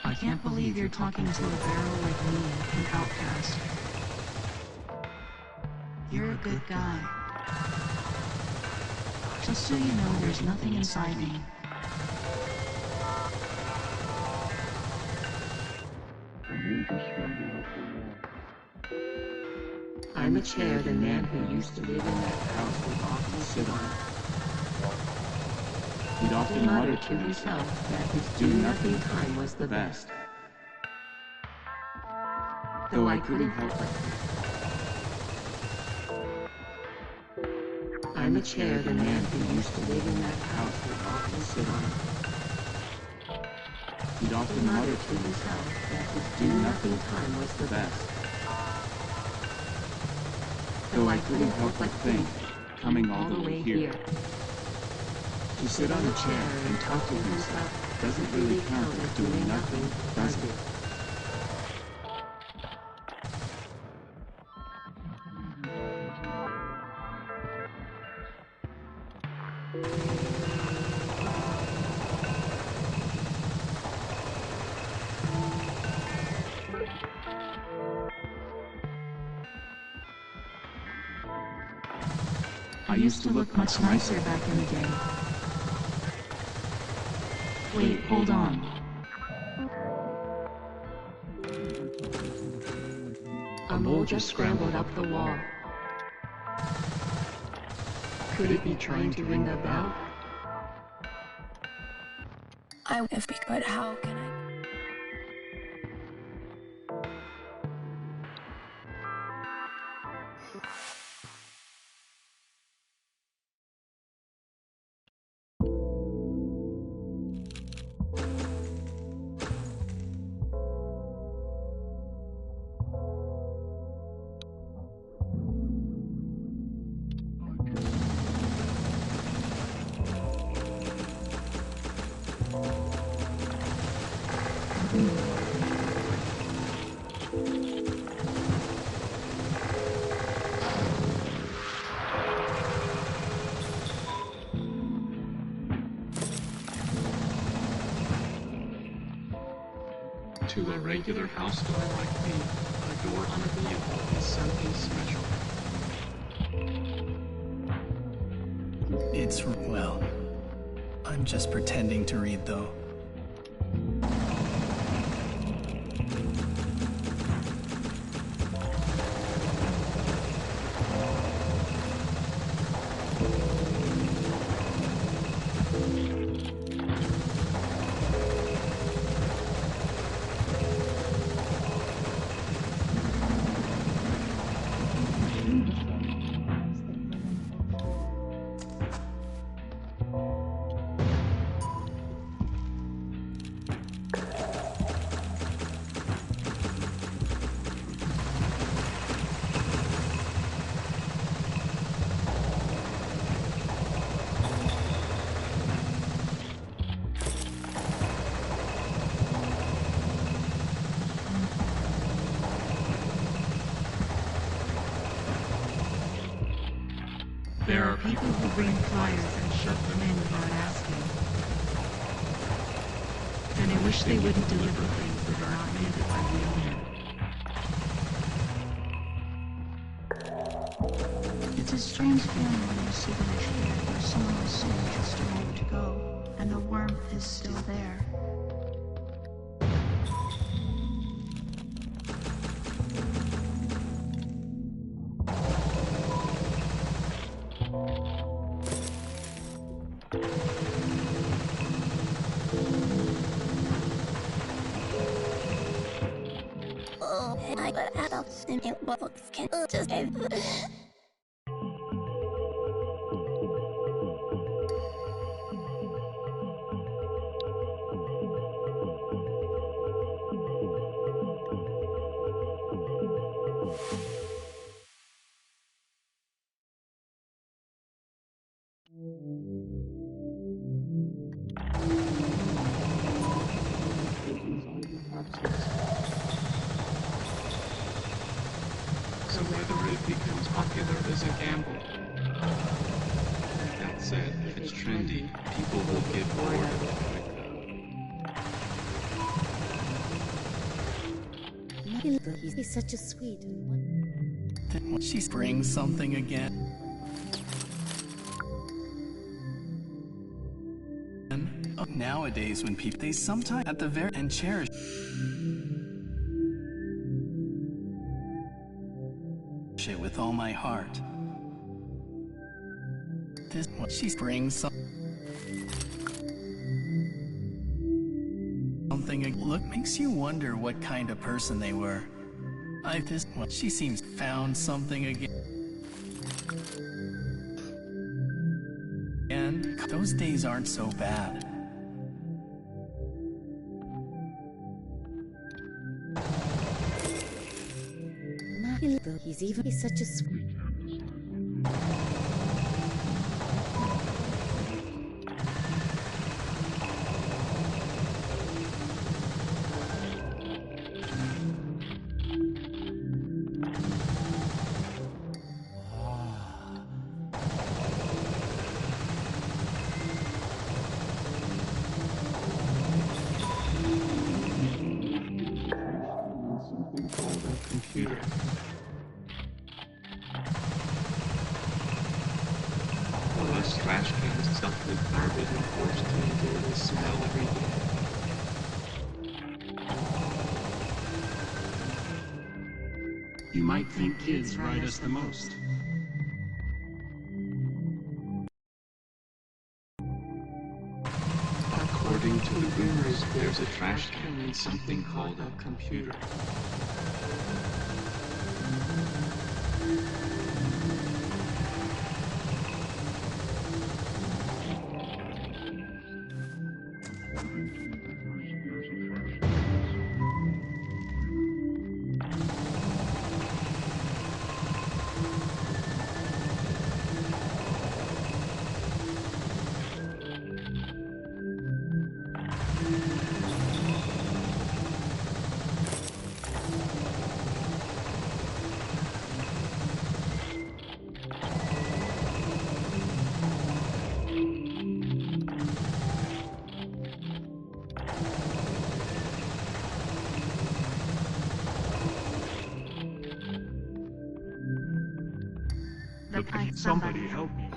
I can't believe you're talking to a barrel like me, an outcast. You're a good guy. Just so you know, there's nothing inside me. I'm a chair the man who used to live in that house would often sit on. He'd often mutter to himself that his do-nothing time was the best. Though I couldn't help it. I'm a chair the man who used to live in that house would often sit on. He'd often mutter to himself that his do-nothing time was the best. Though I couldn't help but think, coming all the way here, to sit on a chair and talk to himself doesn't really count as doing nothing, does it? I used to look much nicer back in the day. Wait, hold on. A mole just scrambled up the wall. Could it be trying to ring the bell? But how can I? To a regular house door like me, a door on a vehicle is something special. It's, well, I'm just pretending to read though. There are people who bring flyers and shove them in without asking. And I wish they wouldn't deliver things that are not needed by the owner. It's a strange feeling when you see the tree where someone was soon just a moment to go, and the warmth is still there. But adults in books can just So whether it becomes popular is a gamble. That said, if it's trendy, people will get bored of it quickly. He's such a sweet. Then she brings something again. Nowadays when people, they sometimes at the very and cherish. It with all my heart. This what she brings something look makes you wonder what kind of person they were. This what she seems found something again. And those days aren't so bad. He's such a sweet. Computer. Well, us trash cans stuffed with garbage and forced to endure the smell every day. You might think kids ride us the most. According to the rumors, there's a trash can in something called a computer. Somebody help me.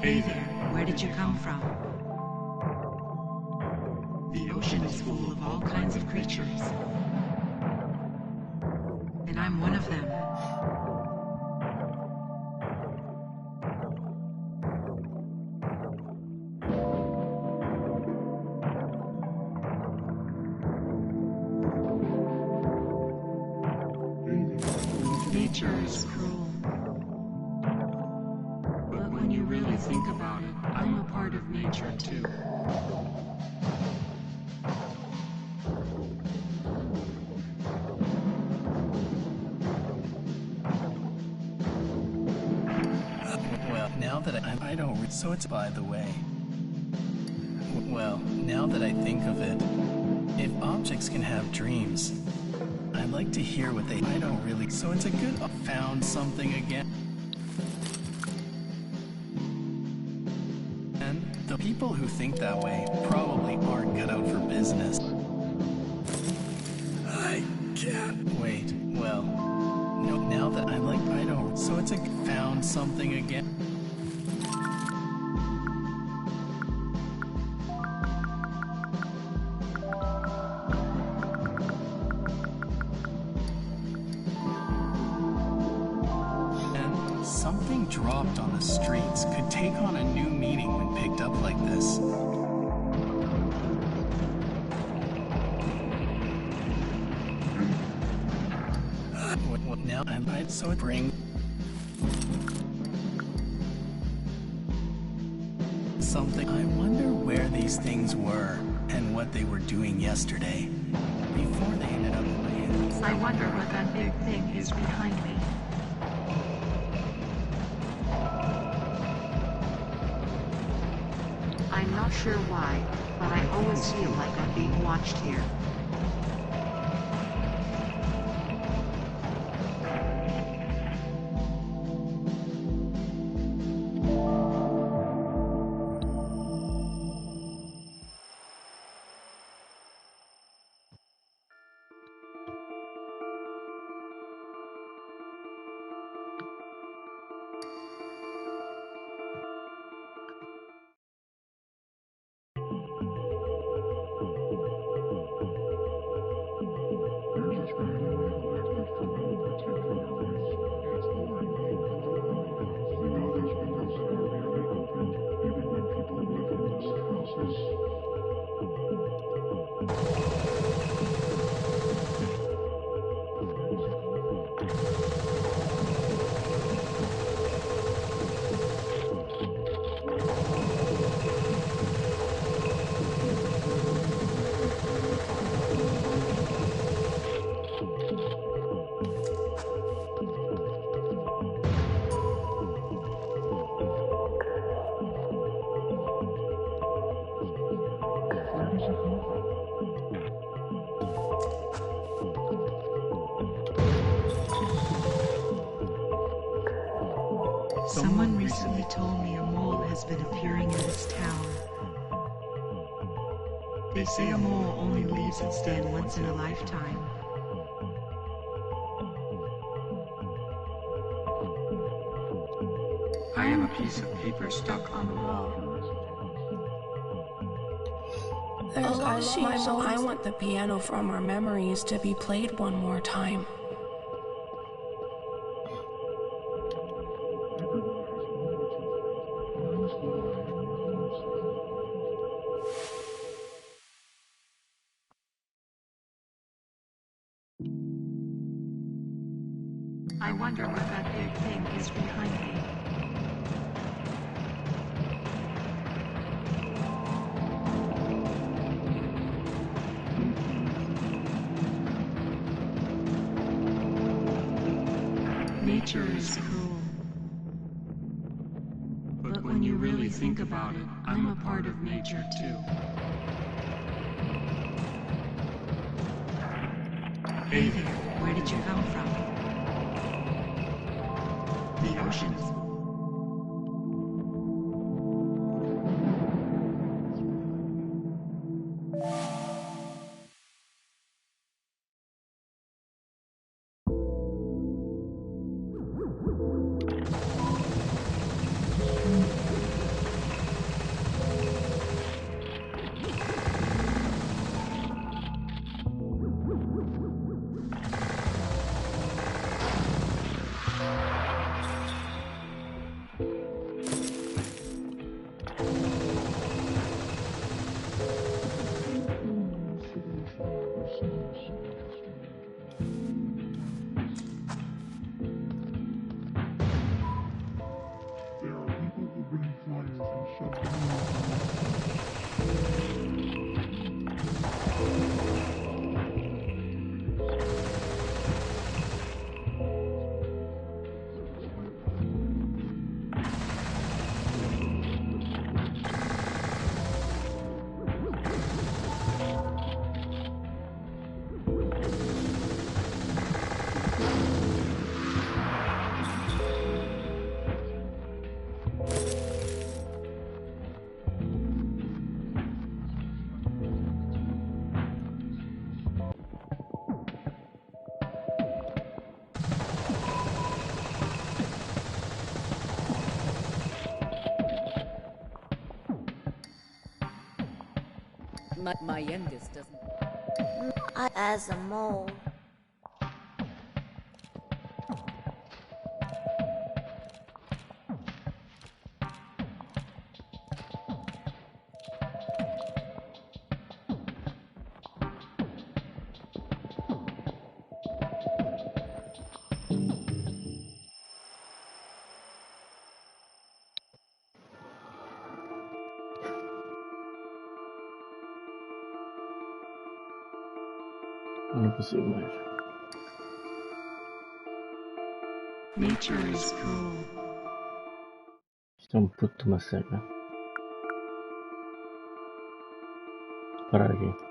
Hey there, where did you come from? The ocean is full of all kinds of creatures. And I'm one of them. Nature is cruel. But when you really think about it, I'm a part of nature too. Well, now that I don't... So it's by the way. Well, now that I think of it, if objects can have dreams, I'd like to hear what they... I don't really... So it's a good... Found something again. And the people who think that way probably aren't cut out for business. I can't... Wait, well... No, now that I'm like... I don't... So it's a... Found something again. Something dropped on the streets could take on a new meaning when picked up like this. What now? So it bring something. I wonder where these things were and what they were doing yesterday before they ended up in my hands. I wonder what that big thing is behind me. I'm not sure why, but I always feel like I'm being watched here. Someone recently told me a mole has been appearing in this tower. They say a mole only leaves its den once in a lifetime. I am a piece of paper stuck on the wall. There's I want the piano from our memories to be played one more time. I wonder what that big thing is behind me. Nature is cruel. But when you really think about it, I'm a part of nature too. Hey there, where did you come from? The oceans. My youngest doesn't. As a mole. Não consigo mais. Nature is cruel. Isto é um puto de uma cega. Parar aqui.